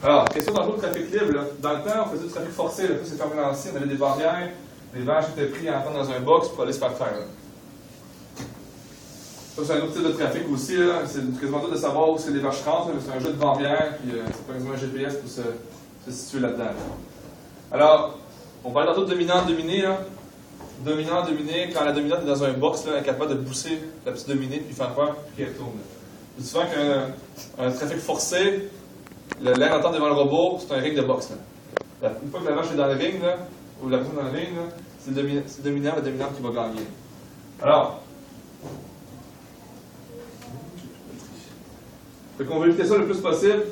Alors, question tantôt de trafic libre. Là. Dans le temps, on faisait du trafic forcé. Là, tout c'est fermé dans le site, on avait des barrières. Les vaches étaient pris à entendre dans un box pour aller se faire faire. Là. Ça, c'est un autre type de trafic aussi. C'est quasiment dur de savoir où c'est les vaches rentrent. C'est un jeu de barrière, puis c'est pas quasiment un GPS pour se situer là-dedans. Là. Alors, on parlait tantôt de dominant-dominé. Dominant-dominé, quand la dominante est dans un box, là, elle est capable de pousser la petite dominée, puis faire peur, puis qu'elle tourne. C'est souvent qu'un trafic forcé, l'air entend devant le robot, c'est un ring de boxe. Là. Une fois que la vache est dans le ring, là, ou la personne dans le ring, c'est le dominant, la dominante qui va gagner. Alors, on veut éviter ça le plus possible.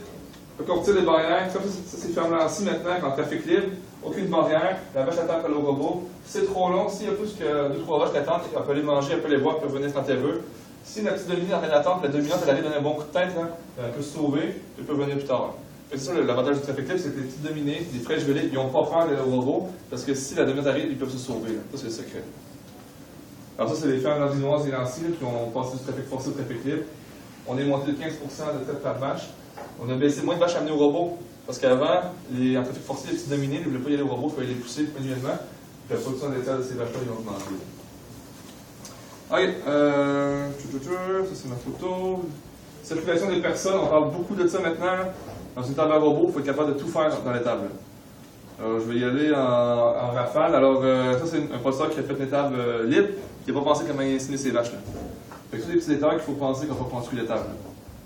On retire les barrières. Comme ça, c'est fermé ainsi maintenant, quand trafic libre. Aucune barrière. La vache attend le robot. Si c'est trop long, s'il y a plus que 2-3 vaches qui attendent, elle peut les manger, elle peut les voir, elle peut revenir quand elle veut. Si la petite dominante est en train d'attendre, la dominante elle arrive donner un bon coup de tête, là, elle peut se sauver, elle peut revenir plus tard. C'est ça l'avantage du trafic libre, c'est que les petites dominées, les fraîches velées, ils n'ont pas peur d'aller au robot, parce que si la dominante arrive, ils peuvent se sauver. Là. Ça, c'est le secret. Alors ça, c'est les fermes landinoises et Nancy qui ont passé du trafic forcé au trafic libre. On est monté de 15% de tête par vache. On a baissé moins de vaches amenées au robot. Parce qu'avant, en trafic forcé, les petits dominés, ils ne voulaient pas y aller au robot, il fallait les pousser manuellement. Puis la production des terres de ces vaches-là, ils ont augmenté. Ok, ça c'est ma photo. Circulation des personnes, on parle beaucoup de ça maintenant. Dans une table à robot, il faut être capable de tout faire dans les tables. Alors, je vais y aller en rafale. Alors, ça c'est un professeur qui a fait une table libre, qui n'a pas pensé comment il inséminer ses vaches. Là. Fait que tous les petits détails qu'il faut penser quand on construit l'étable.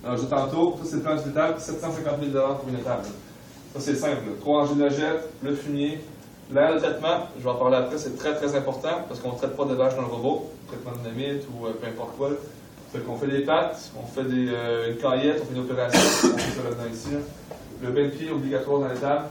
Alors, je dis tantôt, ça c'est le plan d'une étable, 750 000 $ pour une étable. Ça c'est simple. 3 rangées de logettes, le fumier, l'air de traitement, je vais en parler après, c'est très très important parce qu'on ne traite pas de vaches dans le robot, traitement de dynamite ou peu importe quoi. Fait qu'on fait des pattes, on fait une caillette, on fait une opération, on fait ça là-dedans ici. Là. Le bain de pied obligatoire dans l'étable,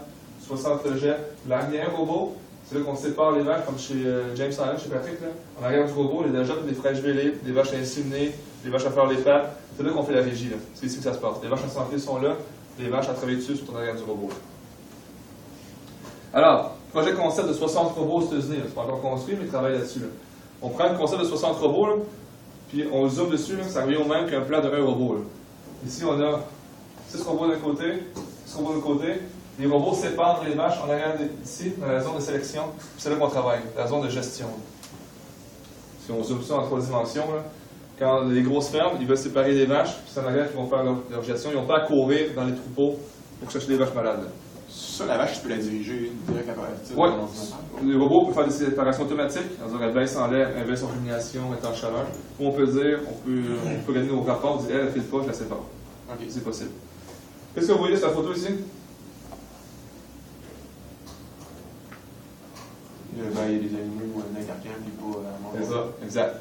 60 logettes, l'arrière robot. C'est là qu'on sépare les vaches, comme chez James Allen, chez Patrick. Là. En arrière du robot, les logettes, des fraîches vélées, des vaches inséminées, des vaches à faire les pattes. C'est là qu'on fait la régie. C'est ici que ça se passe. Les vaches en santé sont là, les vaches à travailler dessus sont en arrière du robot. Là. Alors, projet concept de 60 robots aux États-Unis. C'est pas encore construit, mais ils travaillent là-dessus. Là. On prend le concept de 60 robots, là, puis on zoome dessus, là, ça revient au même qu'un plan de 1 robot. Là. Ici, on a 6 robots d'un côté, 6 robots de l'autre côté. Les robots séparent les vaches en arrière ici, dans la zone de sélection, puis c'est là qu'on travaille, la zone de gestion. Là. Si on zoome ça en 3 dimensions, là, quand les grosses fermes, ils veulent séparer les vaches, puis c'est en arrière qu'ils vont faire leur gestion. Ils n'ont pas à courir dans les troupeaux pour chercher les vaches malades. Là. Ça, la vache, tu peux la diriger direct à partir. Oui. Le robot peut faire des séparations automatiques, c'est-à-dire elle baisse en l'air, elle baisse en rumination, elle est en chaleur. Ou on peut dire, on peut regarder nos rapports, dire elle file pas, je la sépare. Okay. C'est possible. Qu'est-ce que vous voyez sur la photo ici? Il y a des animaux d'un carcan qui pas à c'est ça, exact.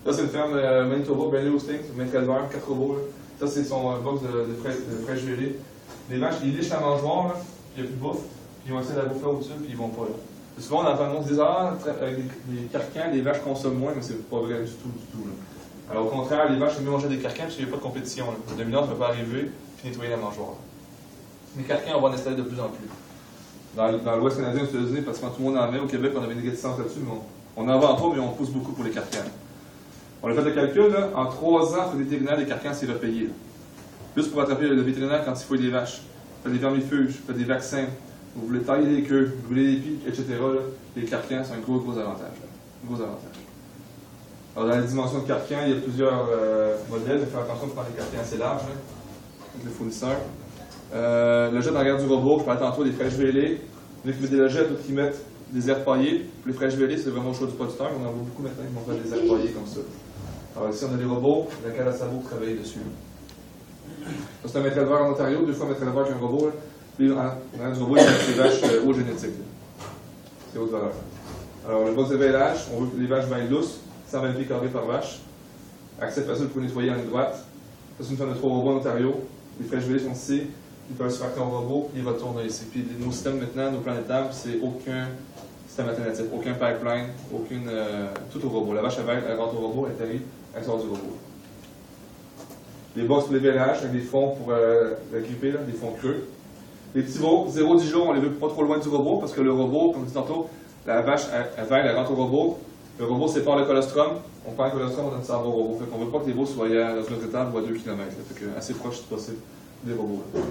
Là, c'est une ferme Manitoba, Bentley Hosting, c'est 20 éleveurs, 4 robots. Là. Ça, c'est son box de fraîches gelées. Les vaches, ils lichent la mangeoire, là, puis il n'y a plus de bouffe, puis ils vont essayer de la bouffer au-dessus, puis ils vont pas là. Et souvent, on entend le monde se dire ah, avec les carcans, les vaches consomment moins, mais c'est pas vrai du tout. Là. Alors, au contraire, les vaches, c'est mieux manger des carcans, parce qu'il n'y a pas de compétition. Là. Le dominant ne peut pas arriver, puis nettoyer la mangeoire. Les carcans, on va en installer de plus en plus. Dans l'Ouest canadien, aux États-Unis, pratiquement tout le monde en met. Au Québec, on avait une réticence là-dessus, mais on n'en vend pas, mais on pousse beaucoup pour les carcans. On a fait le calcul, là, en 3 ans, le vétérinaire des carcans s'est repayé. Juste pour attraper le vétérinaire quand il fouille des vaches. Fait des vermifuges, fait des vaccins, vous voulez tailler les queues, vous voulez les pics, etc. Là, les carcans, c'est un gros avantage. Gros avantage. Alors, dans la dimension de carcan, il y a plusieurs modèles. Il faut faire attention de prendre des carcans assez larges, là, avec le fournisseur. Le jet en arrière du robot, je parlais tantôt des fraîches vélées. Il y en a qui mettent des logettes, d'autres qui mettent des airs paillés. Les fraîches vélées, c'est vraiment au choix du producteur. On en voit beaucoup maintenant qui vont faire des airs paillés comme ça. Alors ici, on a les robots, la canne à sabot travaille dessus. Ça, c'est un maître éleveur en Ontario, 2 fois un maître éleveur qu'un robot. Là. Puis, en arrière du robot, il y a des vaches haut génétiques. C'est haute valeur. Alors, le box de vélage, on veut que les vaches vaillent lousses, 120 pieds carrés par vache. Accès facile pour nettoyer en ligne droite. Ça, c'est une ferme de 3 robots en Ontario. Les fraîches vélées sont ici. Ils peuvent se faire en robot, puis ils retournent ici. Puis nos systèmes maintenant, nos plans d'étable, c'est aucun système alternatif, aucun pipeline, tout au robot. La vache elle rentre au robot, elle arrive, elle sort du robot. Les box pour les vélages, avec des fonds pour la gripper, des fonds creux. Les petits veaux, 0-10 jours, on les veut pas trop loin du robot, parce que le robot, comme je disais tantôt, la vache elle rentre au robot, le robot sépare le colostrum, on prend le colostrum, on donne ça au robot. Fait qu'on veut pas que les veaux soient dans une autre étable ou à 2 km. Fait que assez proche si possible des robots. Là.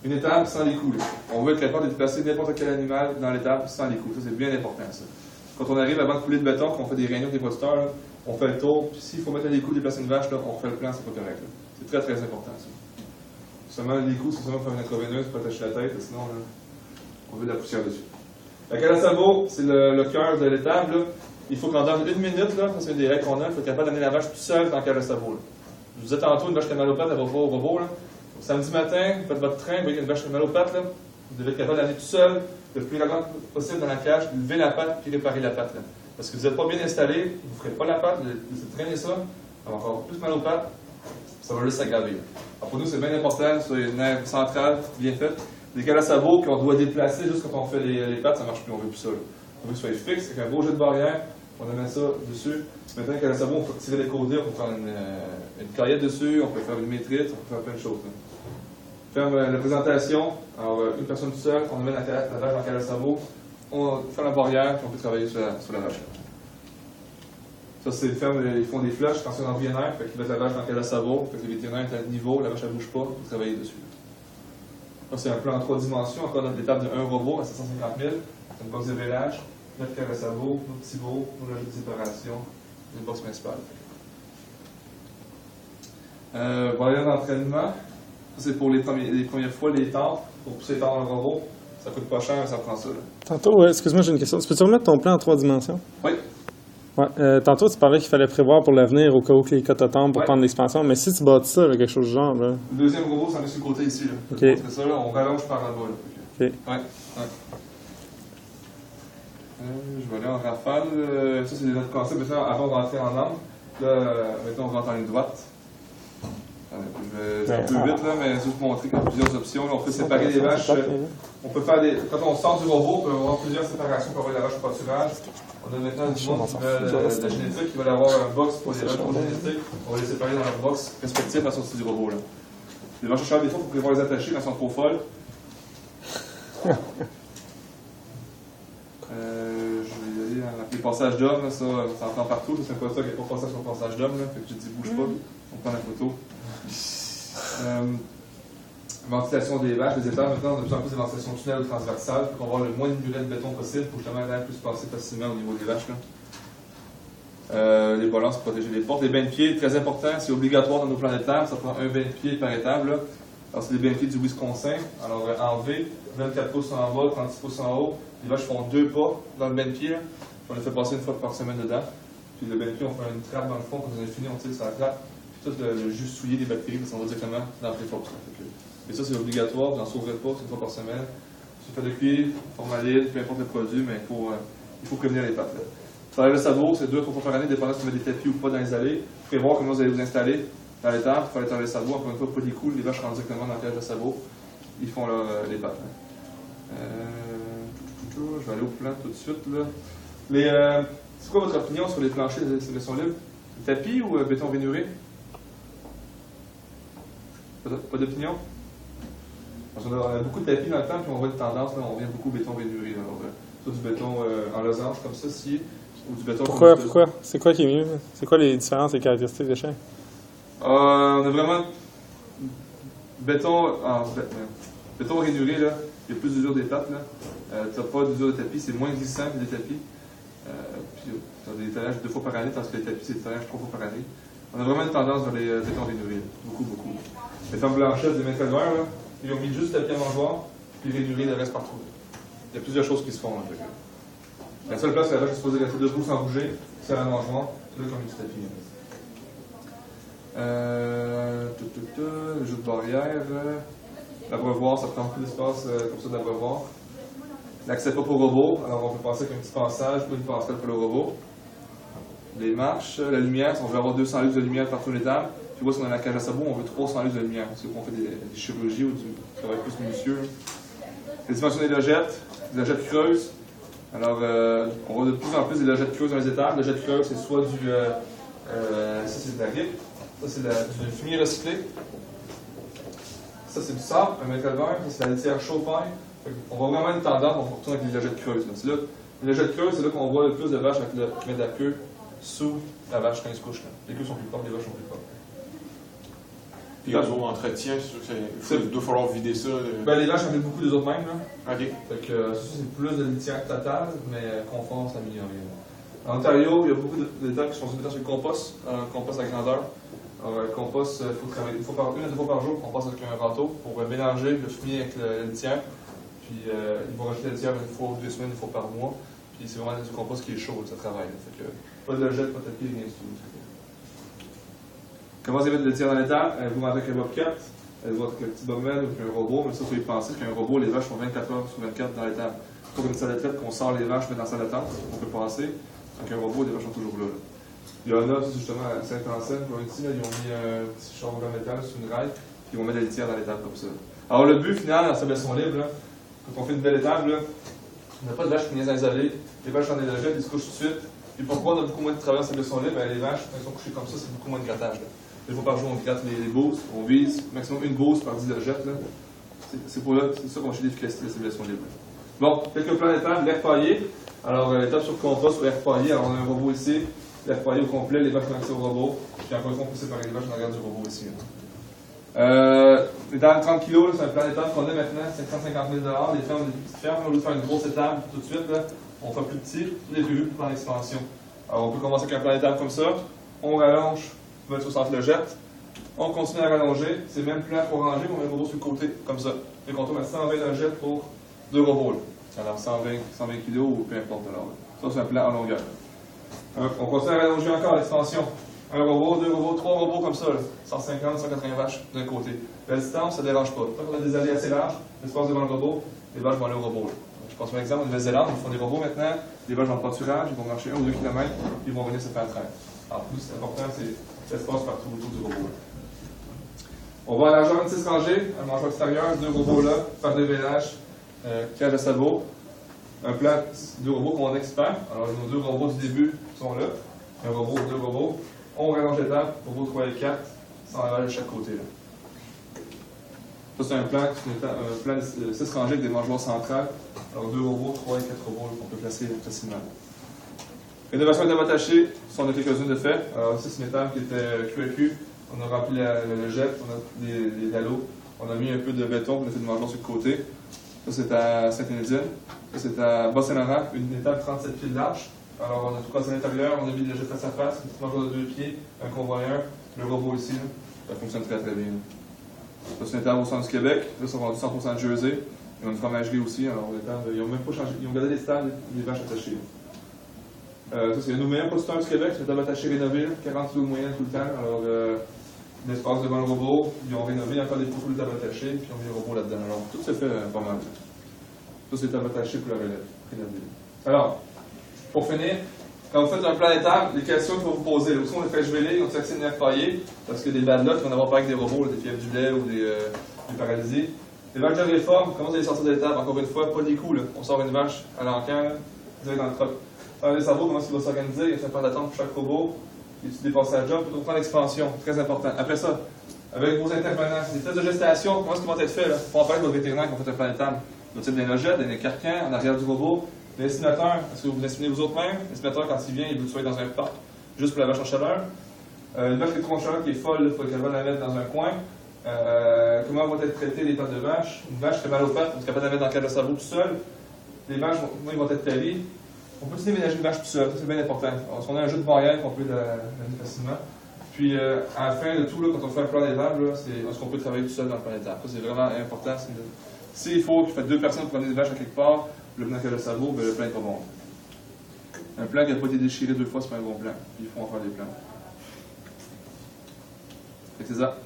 Une étable sans les coups. Là. On veut être capable de déplacer n'importe quel animal dans l'étable sans les coups. Ça, c'est bien important, ça. Quand on arrive avant de couler de béton, quand on fait des réunions avec des producteurs, là, on fait le tour. Puis s'il faut mettre les coups, déplacer une vache, là, on refait le plan, c'est pas correct. C'est très, très important, ça. Seulement les coups, c'est seulement faire une intraveineuse pour attacher la tête, sinon, là, on veut de la poussière dessus. La cale à sabot, c'est le cœur de l'étable. Là. Il faut qu'en dans 1 minute, là, c'est une des règles qu'on a, il faut être capable d'amener la vache tout seul dans la cale à sabot. Là. Je vous disais tantôt, une vache qui a mal aux pattes, elle va pas au robot. Là. Samedi matin, vous faites votre train, vous voyez qu'il y a une vache qui a mal aux pattes. Là. Vous devez être capable d'amener tout seul, le plus rapidement possible dans la cage, lever la patte puis réparer la patte. Là. Parce que vous n'êtes pas bien installé, vous ne ferez pas la patte, vous laissez traîner ça, elle va encore plus mal aux pattes, ça va juste s'aggraver. Pour nous, c'est bien important, sur une nerf centrale bien faite. Des cales à sabot qu'on doit déplacer juste quand on fait les pattes, ça ne marche plus, on ne veut plus ça. Là. On veut que ce soit fixe, avec un beau jet de barrière, on amène ça dessus. Maintenant, cale à sabot, on peut tirer les côtés, on peut faire une carriette dessus, on peut faire une métrite, on peut faire plein de choses. Là. Ferme la présentation, alors une personne toute seule, on amène la vache dans la cale à sabot, on fait la barrière, puis on peut travailler sur la vache. Ça, c'est les fermes, ils font des flèches quand c'est en vétérinaire, fait qu'ils mettent la vache dans la cale à sabot, fait que le vétérinaire est à niveau, la vache ne bouge pas, ils travaillent dessus. Ça, c'est un plan en 3 dimensions, encore dans l'étape de 1 robot à 750 000. C'est une box de vélage, notre cale à sabot, nos petits veaux, nos logiques de séparation, une box principale. Barrière d'entraînement, c'est pour les premières fois, les tentes, pour pousser les tentes dans le robot. Ça coûte pas cher, mais ça prend ça. Là. Tantôt, excuse-moi, j'ai une question. Tu peux-tu remettre ton plan en 3 dimensions? Oui. Ouais, tantôt, tu parlais qu'il fallait prévoir pour l'avenir au cas où les cotes tombent pour prendre l'expansion, mais si tu bâtis ça avec quelque chose du genre, là... Le deuxième robot, ça en est sur le côté ici. Là. OK. C'est ça, là, on rallonge par là-bas. Là. OK. Ouais. Je vais aller en rafale. Ça, c'est notre concept. Maintenant, avant de rentrer en angle, là, maintenant, on rentre en ligne droite. C'est un peu vite, là, mais juste pour montrer qu'il y a plusieurs options. Là, on peut séparer les vaches. On peut faire des... Quand on sort du robot, on peut avoir plusieurs séparations pour avoir la vache au pâturage. On a maintenant du monde qui veut la génétique, qui veulent avoir un box pour les vaches pour génétique. On va les séparer dans leur box respectif à la sortie du robot. Là. Les vaches à cheval, des fois, il faut prévoir les attacher quand elles sont trop folles. Je vais y aller avec les passages d'hommes, ça entend partout. C'est pas ça qu'il n'y a pas passage sur le passage d'hommes. Fait que je dis bouge pas, on prend la photo. Ventilation des vaches, des étables. Maintenant, on a de plus en plus de ventilation tunnel ou transversale pour avoir le moins de murets de béton possible pour justement l'air plus passer facilement au niveau des vaches. Là. Les balances pour protéger les portes. Les bains de pieds, très important, c'est obligatoire dans nos plans d'étable. Ça prend un bain de pied par étable. Là. Alors, c'est les bains de pieds du Wisconsin. Alors, en V, 24 pouces en bas, 36 pouces en haut. Les vaches font 2 pas dans le bain de pied. Là. On les fait passer une fois par semaine dedans. Puis le bain de pied, on fait une trappe dans le fond. Quand on a fini, on tire sur la trappe. Puis tout le jus souillé des bactéries, ça va directement dans les forces. Et ça, c'est obligatoire, vous n'en sauverez pas, c'est une fois par semaine. Sulfate de cuivre, formalide, peu importe le produit, mais il faut prévenir les pattes. Travailler le sabot, c'est 2 à 3 fois par année, dépendant si vous mettez des tapis ou pas dans les allées. Prévoir comment vous allez vous installer dans l'étable, il faut aller travailler le sabot. Encore une fois, pas des coups, les vaches rentrent directement dans la cage de sabot. Ils font les pattes. Je vais aller au plan tout de suite. Là. C'est quoi votre opinion sur les planchers de sélection libre? Tapis ou béton rainuré? Pas d'opinion? Parce qu'on a beaucoup de tapis dans le temps, puis on voit une tendance, là, on vient beaucoup béton rainuré. Soit du béton en losange comme ça, ou du béton Pourquoi? C'est quoi qui est mieux? C'est quoi les différences et les caractéristiques de chaque? On a vraiment béton rainuré, là. Il y a plus d'usure des pattes. Tu n'as pas d'usure de tapis, c'est moins glissant que des tapis. Puis tu as des étalages 2 fois par année, tandis que les tapis, c'est des étalages 3 fois par année. On a vraiment une tendance vers les bétons rainurés. Beaucoup. Les femmes blanchettes des métals verts, là, ils ont mis juste le tapis à mangeoire, puis rainuré le reste partout. Il y a plusieurs choses qui se font. Là, la seule place où la vache est supposée rester debout sans bouger, c'est à la mangeoire. C'est là qu'on a du tapis. Le jeu de barrière. L'abreuvoir, ça prend plus d'espace comme ça d'abreuvoir. L'accès pas pour robot, alors on peut passer avec un petit passage ou une passerelle pour le robot. Les marches, la lumière, on veut avoir 200 luxes de lumière partout les tables. Tu vois, si on a la cage à sabot, on veut 300 luxes de lumière. C'est qu'on fait des chirurgies ou du travail plus minutieux. Les dimensions des logettes creuses. Alors, on voit de plus en plus des logettes creuses dans les étables. La logette creuse, c'est soit du. Ça, c'est de la RIP. Ça, c'est du fumier recyclé. Ça, c'est du sable, un métal vert. Ça, c'est la litière chauffeur. On voit vraiment une tendance, on retourne avec les logettes creuses. Là. Les logettes creuses, c'est là qu'on voit le plus de vaches avec mettre la queue sous la vache quand ils se couchent. Là. Les queues sont plus propres, les vaches sont plus propres. Puis au niveau entretien, c'est sûr qu'il doit falloir vider ça. Ben, les vaches en mettent beaucoup des autres mêmes. Là. OK. Fait que ça, c'est plus de litière totale, mais confort, c'est amélioré. En Ontario, il y a beaucoup d'États qui sont soumis sur le compost à grandeur. Alors, le compost, il faut travailler une à deux fois par jour, on passe avec un râteau pour mélanger le fumier avec la litière. Puis ils vont rajouter la litière une fois ou 2 semaines, une fois par mois. Puis c'est vraiment du compost qui est chaud, ça travaille. Fait que pas de logette, pas de tapis, rien du tout. Comment vous mettre de litière dans l'étable? Vous rentrez avec un bobcat, vous rentrez avec un petit bobman ou un robot, mais ça, il faut y penser qu'un robot, les vaches sont 24 heures sur 24 dans l'étable. Pour une salle de traite, qu'on sort les vaches, met dans la salle d'attente, on peut passer. Avec un robot, les vaches sont toujours là. Il y en a, justement, à Saint-Anselme, ici, là, ils ont mis un petit charbon en métal sur une raille, puis ils vont mettre de la litière dans l'étable comme ça. Alors, le but final, dans la stabilisation libre, là, quand on fait une belle étable, là, on n'a pas de vaches qui viennent isolées, les vaches sont dans des logettes, ils se couchent tout de suite. Puis pourquoi on a beaucoup moins de travail en stabilisation libre? Ben, les vaches, quand elles sont couchées comme ça, c'est beaucoup moins de grattage. Là. Une fois par jour, on gratte les bouses, on vise maximum une bouse par 10 logettes. C'est ça qu'on cherche l'efficacité de la stabilisation libre. Bon, quelques plans d'étable, l'air paillé. Alors, l'étape sur le compost ou l'air paillé, alors on a un robot ici, l'air paillé au complet, les vaches ont accès au robot, puis encore une fois, on peut séparer les vaches en arrière du robot ici. L'étable 30 kg, c'est un plan d'étable qu'on a maintenant, 550 000 $. Les fermes, des petites fermes, au lieu de faire une grosse étable tout de suite, là, on fait plus petit, tout est prévu pour plan d'expansion. Alors, on peut commencer avec un plan d'étable comme ça, on rallonge, 60 logettes, on continue à rallonger, c'est même plan pour ranger, on met le robot sur le côté, comme ça. Et on tombe à 120 logettes pour 2 robots. Là. Alors 120 kg ou peu importe. Alors, ça, c'est un plan en longueur. On continue à rallonger encore l'extension. Un robot, 2 robots, 3 robots comme ça. Là. 150, 180 vaches d'un côté. La distance, ça ne dérange pas. Quand on a des allées assez larges, l'espace devant le robot, les vaches vont aller au robot. Là. Je pense par exemple, en Nouvelle-Zélande, ils font des robots maintenant, les vaches dans le pâturage, ils vont marcher 1 ou 2 km, puis ils vont venir se faire traîner. En plus, c'est important, c'est l'espace partout autour du robot. Là. On va à l'argent de 6 rangées, un mangeoire extérieur, 2 robots là, faire de vélage, cage à sabot, un plan, 2 robots qu'on expert. Alors, nos 2 robots du début sont là, un robot, 2 robots. On rallonge l'étape, robots 3 et 4, sans lavage de chaque côté. Là. Ça, c'est un plan de 6 rangées avec des mangeoires centrales. Alors, 2 robots, 3 et 4 robots qu'on peut placer facilement. Rénovation d'étable attachée, ça, on a quelques-unes de fait. Alors, ici, c'est une étable qui était QAQ. On a rempli le jet, on a des dallots, on a mis un peu de béton, on a fait une mangeoire sur le côté. Ça, c'est à Saint-Énidine. Ça, c'est à Bas-Saint-Laurent, une étable 37 pieds de large. Alors, on a tout cassé à l'intérieur, on a mis le jet face à face, une petite mangeoire de 2 pieds, un convoyeur, le robot ici. Là. Ça fonctionne très très bien. Ça, c'est une étable au centre du Québec. Là, ça va du 100% de Jersey. Ils ont une fromagerie aussi. Alors, ils n'ont même pas changé. Ils ont gardé les stables et les vaches attachées. Ça, c'est une meilleure posture du Québec. C'est une étable attachée rénovée, 40 kg de moyenne tout le temps. Alors, l'espace devant le robot, ils ont rénové encore des poteaux de table attachée, puis ils ont mis le robot là-dedans. Alors, tout se fait pas mal. Ça, c'est table attachée pour la relève. Alors, pour finir, quand vous faites un plan d'étable, les questions qu'il faut vous poser. Où sont les fraîches vélées, ont-ils accès à une air paillée? Parce que des bad luck, ils vont avoir pas avec des robots, des fièvres du lait ou des paralysés. Les vaches de réforme, comment vous allez sortir de l'étable? Encore une fois, pas des coups. Là. On sort une vache à l'encan, direct dans le troc. Alors, les cerveaux, comment il va s'organiser? Il y a un plan d'attente pour chaque robot. Et tu dépasses la job, pour prendre l'expansion, très important. Après ça, avec vos intervenants, les tests de gestation, comment est-ce qu'ils vont être faits? Pour en parler de votre vétérinaire qui va faire un plan d'étable. Doit-il des logettes, des carcans, en arrière du robot? L'inséminateur, est-ce que vous l'inséminez vous autres mêmes? L'inséminateur, quand il vient, il veut le soigner dans un parc, juste pour la vache en chaleur. Une vache qui est trop en chaleur, qui est folle, il faut qu'elle va la mettre dans un coin. Comment vont être traitées les pattes de vache? Une vache qui a mal aux pattes, on est capable de la mettre dans le cadre de sabot tout seul. Les vaches, ils vont être taillées. On peut aussi déménager une vache tout seul, c'est bien important. Alors, si on a un jeu de barrière qu'on peut la mettre facilement. Puis, à la fin de tout, là, quand on fait un plan d'étable, c'est est-ce qu'on peut travailler tout seul dans le plan d'étable. Ça, c'est vraiment important. S'il faut qu'il fasse 2 personnes pour amener des vaches à quelque part, le plan qui a le sabot, ben, le plan n'est pas bon. Un plan qui n'a pas été déchiré 2 fois, c'est pas un bon plan. Puis, il faut en faire des plans. C'est ça.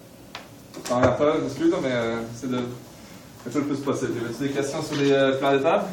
Sans rappel, je m'excuse, mais c'est de faire ça le plus possible. Y a-t-il des questions sur les plans d'étable?